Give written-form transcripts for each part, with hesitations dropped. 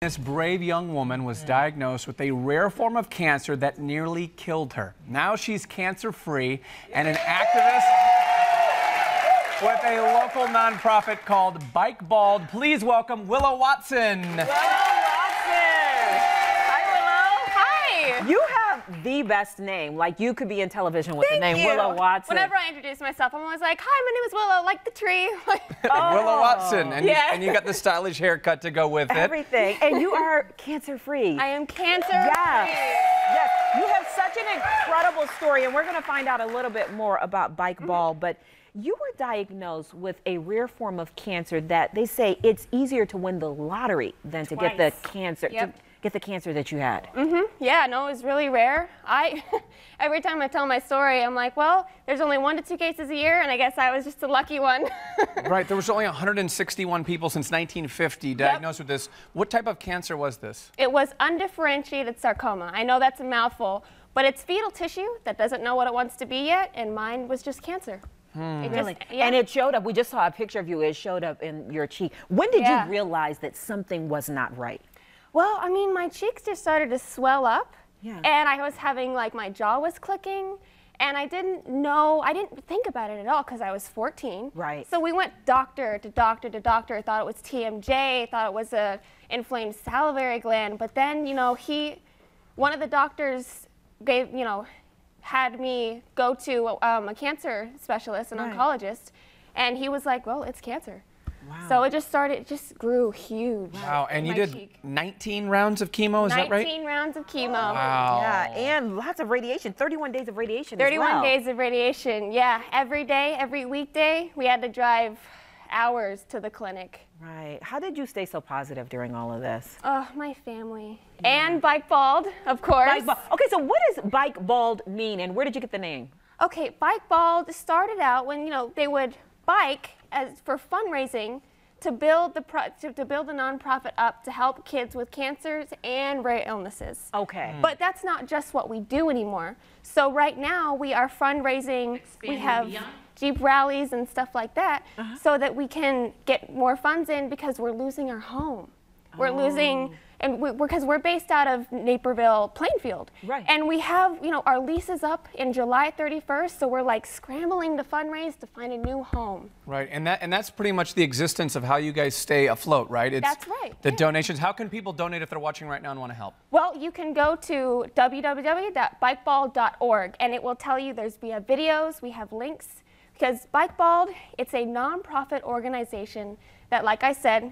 This brave young woman was diagnosed with a rare form of cancer that nearly killed her. Now she's cancer-free and an activist with a local nonprofit called Bike Bald. Please welcome Willow Watson. Willow Watson. Hi, Willow. Hi. You have the best name. Like, you could be in television with the name Willow Watson. Whenever I introduce myself, I'm always like, hi, my name is Willow, like the tree. Willow Watson. And, and you got the stylish haircut to go with it. Everything. And you are cancer-free. I am cancer-free. Yes. You have such an incredible story, and we're going to find out a little bit more about Bike Bald, but you were diagnosed with a rare form of cancer that they say it's easier to win the lottery than to get the cancer. Yep. To get the cancer that you had. Yeah, no, it was really rare. Every time I tell my story, I'm like, well, there's only 1 to 2 cases a year, and I guess I was just a lucky one. Right, there was only 161 people since 1950 diagnosed with this. What type of cancer was this? It was undifferentiated sarcoma. I know that's a mouthful, but it's fetal tissue that doesn't know what it wants to be yet, and mine was just cancer. Really? And it showed up, we just saw a picture of you, it showed up in your cheek. When did you realize that something was not right? Well, I mean, my cheeks just started to swell up, and I was having, like, my jaw was clicking, and I didn't think about it at all because I was 14. Right. So we went doctor to doctor to doctor, thought it was TMJ, thought it was a inflamed salivary gland, but then, you know, one of the doctors had me go to a cancer specialist, an oncologist, and he was like, well, it's cancer. Wow. So it just grew huge. Wow, and you did 19 rounds of chemo, is that right? 19 rounds of chemo. Wow. Yeah, and lots of radiation, 31 days of radiation 31 days of radiation, yeah. Every day, every weekday, we had to drive hours to the clinic. Right. How did you stay so positive during all of this? Oh, my family. And Bike Bald, of course. Bike Bald. Okay, so what does Bike Bald mean, and where did you get the name? Okay, Bike Bald started out when, they would bike for fundraising to build the nonprofit up to help kids with cancers and rare illnesses. Okay. But that's not just what we do anymore. So right now we are fundraising. We have Jeep rallies and stuff like that so that we can get more funds in because we're losing our home. We're losing, and because we're based out of Naperville, Plainfield. Right. And we have, our lease is up in July 31st, so we're like scrambling to fundraise to find a new home. Right, and that's pretty much the existence of how you guys stay afloat, right? That's right. The donations. How can people donate if they're watching right now and want to help? Well, you can go to www.bikebald.org, and it will tell you we have videos, we have links, because Bike Bald, it's a nonprofit organization that, like I said,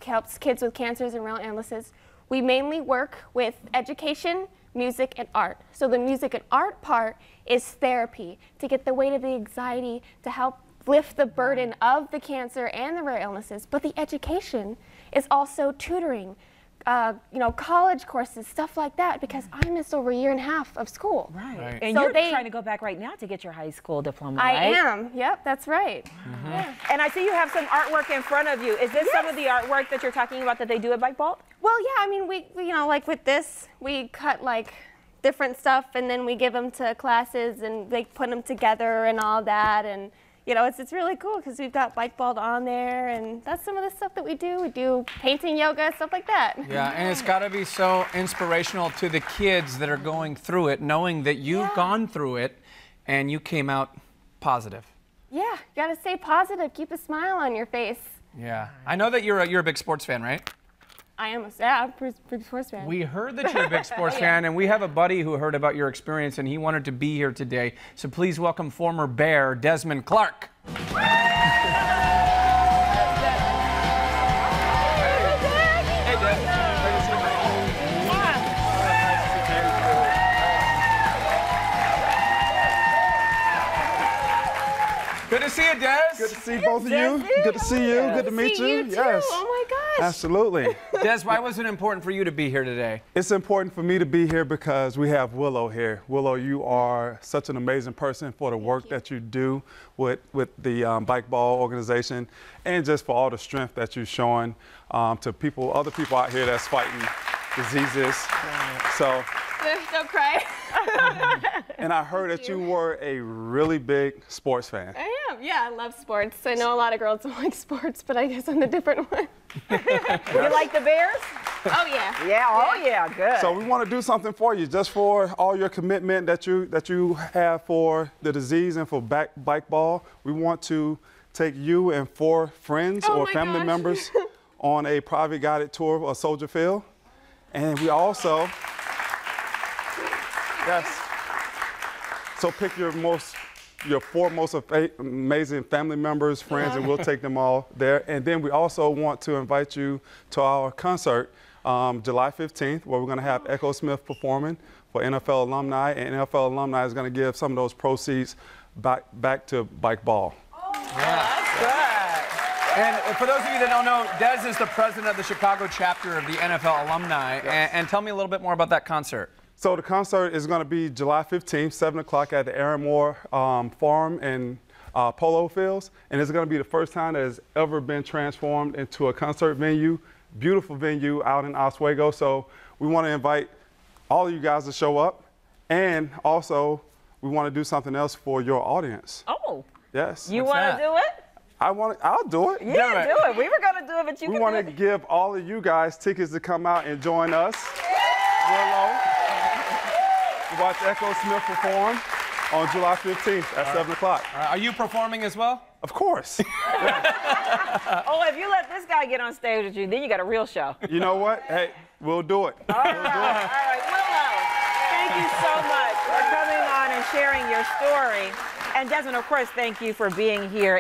helps kids with cancers and rare illnesses. We mainly work with education, music, and art. So the music and art part is therapy, to get the weight of the anxiety, to help lift the burden of the cancer and the rare illnesses. But the education is also tutoring, college courses, stuff like that, because I missed over 1.5 years of school. Right. And so you're trying to go back right now to get your high school diploma, right? I am. Yep, that's right. Yeah. And I see you have some artwork in front of you. Is this some of the artwork that you're talking about that they do at Bike Bald? Well, yeah, I mean, we like with this, we cut like different stuff and then we give them to classes and they put them together and all that, and it's really cool because we've got Bike Bald on there, and that's some of the stuff that we do. We do painting, yoga, stuff like that. Yeah, and it's got to be so inspirational to the kids that are going through it, knowing that you've gone through it and you came out positive. Yeah, you got to stay positive. Keep a smile on your face. Yeah. I know that you're a big sports fan, right? I am a big sports fan. We heard that you're a big sports fan, and we have a buddy who heard about your experience, and he wanted to be here today. So please welcome former Bear, Desmond Clark. Good to see you, Des. Good to see both of you. Good to see you. Good to meet you. Yes. Oh my gosh. Absolutely. Des, why was it important for you to be here today? It's important for me to be here because we have Willow here. Willow, you are such an amazing person for the work that you do with the Bike Bald organization, and just for all the strength that you're showing to other people out here that's fighting diseases. So. Don't cry. And I heard that you were a really big sports fan. I am. Yeah, I love sports. I know a lot of girls don't like sports, but I guess I'm the different one. You like the Bears? Oh, yeah. Yeah, oh yeah, good. So we want to do something for you, just for all your commitment that you have for the disease and for bike ball. We want to take you and 4 friends Oh or my family gosh. members on a private guided tour of Soldier Field. And we also, yes, so pick your 4 most amazing family members, friends, and we'll take them all there. And then we also want to invite you to our concert July 15th, where we're going to have Echo Smith performing for NFL alumni, and NFL alumni is going to give some of those proceeds back to bike ball. That's good. And for those of you that don't know, Des is the president of the Chicago chapter of the NFL alumni. Yes. And tell me a little bit more about that concert. So the concert is going to be July 15th, 7 o'clock at the Aaron Moore Farm and Polo Fields. And it's going to be the first time that it's ever been transformed into a concert venue. Beautiful venue out in Oswego. So we want to invite all of you guys to show up. And also, we want to do something else for your audience. Oh. Yes. You What's want that? to do it? I'll do it. Yeah, do it. We were going to do it, but you We can want do to it. give all of you guys tickets to come out and join us. Willow. Watch Echo Smith perform on July 15th at 7 o'clock. Are you performing as well? Of course. Oh, if you let this guy get on stage with you, then you got a real show. You know what? Hey, we'll do it. All right, Willow, thank you so much for coming on and sharing your story. And Desmond, of course, thank you for being here.